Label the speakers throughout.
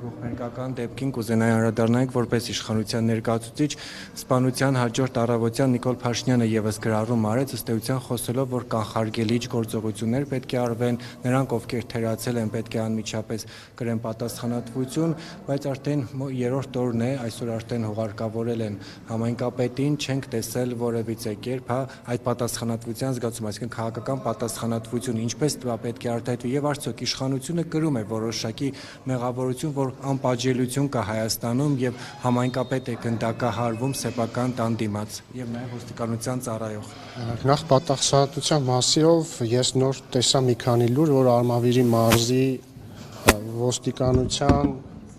Speaker 1: Ողբերգական դեպքին կուզենայի անդրադառնալ, որպես իշխանության ներկայացուցիչ, սպանության հաջորդ առավոտյան Նիկոլ Փաշինյանը ևս գրառում արեց, ըստ էության խոսելով, որ կանխարգելիչ գործողություններ պետք է արվեն, նրանք, ովքեր թերացել են, պետք է անմիջապես կրեն պատասխանատվություն, բայց արդեն երրորդ օրն է, այսօր արդեն հուղարկավորել են համայնքապետին, չենք տեսել որևիցե կերպ, այդ պատասխանատվության զգացում, այսինքն քաղաքական պատասխանատվություն, ինչպես պետք է արտահայտվի եւ արդյոք իշխանությունը կրում է որոշակի մեղավորություն, որ անպատժելիություն կա Հայաստանում եւ համայնքապետ է գնդակահարվում սեփական տան դիմաց եւ նաեւ ոստիկանության ծառայող։
Speaker 2: Նախ պատասխանատվության մասով ես նոր տեսա մի քանի լուր, որ Արմավիրի մարզի ոստիկանության,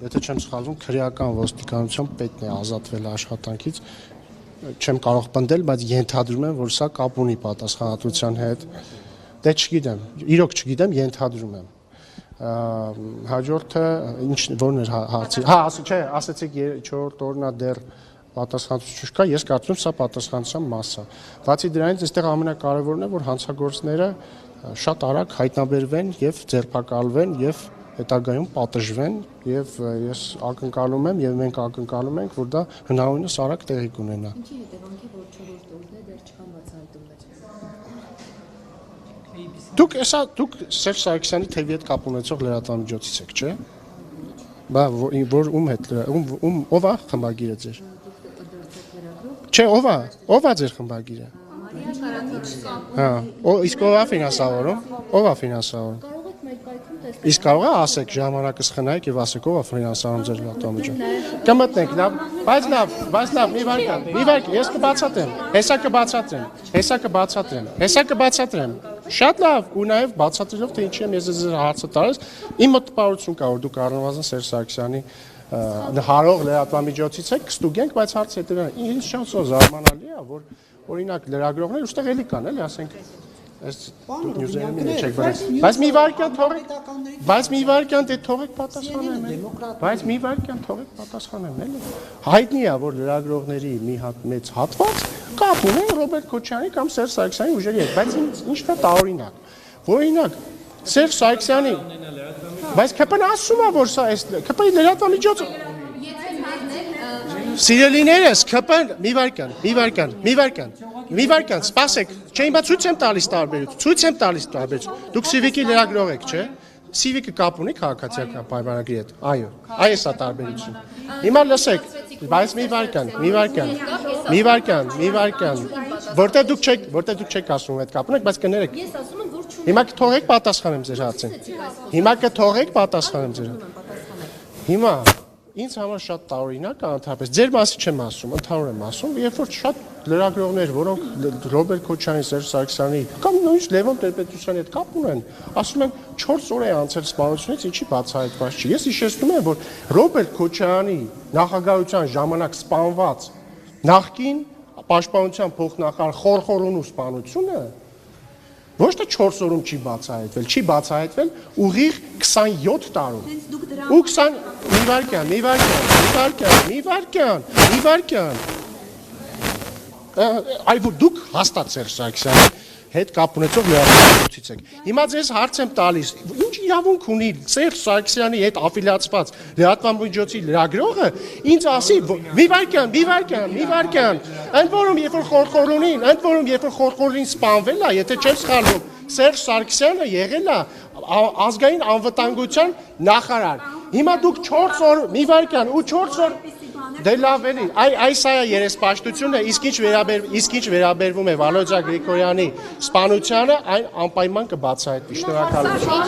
Speaker 2: եթե չեմ սխալվում, քրեական ոստիկանության պետն է ազատվել աշխատանքից, չեմ կարող պնդել, բայց ենթադրում եմ, որ սա կապ ունի պատասխանատվության հետ։ Դե չգիտեմ, իրոք չգիտեմ, ենթադրում եմ։ Հաջորդը ինչ որն էր հարցի։ Չէ, ասացիք 4-րդ օրնա դեռ պատասխանատվություն չկա, ես կարծում եմ սա պատասխանատվության մաս է։ Բացի դրանից այստեղ ամենակարևորն է, որ հանցագործները շատ արագ հայտնաբերվեն եւ ձերբակալվեն եւ հետագայում պատժվեն եւ ես ակնկալում եմ եւ մենք ակնկալում ենք, որ դա հնարավորինս արագ տեղի կունենա։
Speaker 3: Ինչի հետևանքի որ 4-րդ օրն է դեռ չկան բացահայտումներ։
Speaker 2: Դուք Սերժ Սարգսյանի թևի հետ կապ ունեցող լրատվամիջոցից եք, չէ՞։ Բա որ ում հետ ով է խմբագիրը ձեր։ Չէ, ով է ձեր խմբագիրը։ Հա, իսկ ով է ֆինանսավորում։ Ով է ֆինանսավորում։ Իսկ կարող է ասեք ժամանակս խնայեք եւ ասեք ով է ֆինանսավորում ձեր լրատվամիջոցը։ Կմտնենք, բայց լավ, մի վարքան, ես կբացատրեմ, հեսա կբացատրեմ։ Շատ լավ, ու նաև բացատրելով թե ինչի եմ ես ձեզ հարցը տալիս, իմ մոտ տպավորություն կա, որ դուք առնվազն Սերժ Սարգսյանի հարող լրատվամիջոցից եք, կստուգենք, բայց հարցը հետևյալն է, ինչ շանսով զարմանալի է, որ օրինակ լրագրողներ ուստեղ էլի կան, էլի ասենք, այս նյուզերին չեք վրան, բայց մի վարքյան թողեք պատասխանեմ, էլի, հայտնի է, որ լրագրողների մի հատ մեծ հատված կապ ունեն Ռոբերտ Քոչարյանի կամ Սերժ Սարգսյանի ուժերի հետ, բայց ինչն է տարօրինակ, որ օրինակ Սերժ Սարգսյանի, բայց ԿՊ-ն ասում է, որ սա էս ԿՊ-ի լրատվամիջոցը Սիրելիներս, ԿՊ-ն մի վարքան, սպասեք, չէ հիմա ցույց եմ տալիս տարբերություն, դուք Սիվիկի լրագրող եք, չէ, Սիվիկը կապ ունի քաղաքացիական պայմանագրի հետ, այո, այս է տարբերություն, հիմա լսեք, բայց մի վարքան, որտեղ դուք չեք ասում այդ կապ ունեք, բայց կներեք, հիմա կթողեք պատասխանեմ ձեր հարցին, հիմա ինձ համար շատ տարօրինակ է ընդհանրապես, ձեր մասի չեմ ասում, ընդհանուր եմ ասում, երբ որ շատ լրագրողներ, որոնք Ռոբերտ Քոչարյանի, Սերժ Սարգսյանի կամ նույնիսկ Լևոն Տեր-Պետրոսյանի հետ կապ ունեն, ասում են 4 օր է անցել սպանությունից, ինչի բացահայտված չի։ Ես հիշեցնում եմ, որ Ռոբերտ Քոչարյանի նախագահության ժամանակ սպանված նախկին պաշտպանության փոխնախարար Խորխորոնու սպանությունը ոչ թե 4 օրում չի բացահայտվել ուղիղ 27 տարում։ Ու 20 մի վարքյան։ Այ որ դուք հաստատ Սերժ Սարգսյանի հետ կապ ունեցող լրատվամիջոցից եք։ Հիմա ձեզ հարց եմ տալիս, ինչ իրավունք ունի Սերժ Սարգսյանի հետ աֆիլիացված լրատվամիջոցի լրագրողը ինձ ասի, մի վարքյան, ընդ որում երբ որ Խորխորոնին սպանվել է, եթե չեմ սխալվում, Սերժ Սարգսյանը եղել է ազգային անվտանգության նախարար։ Հիմա դուք 4 օր, մի վարքյան, ու 4 օր դե լավ էլի, այս է երեսպաշտությունը, իսկ ինչ վերաբերվում է Վալոդյա Գրիգորյանի սպանությանը, այն անպայման կբացահայտվի։ Շնորհակալություն։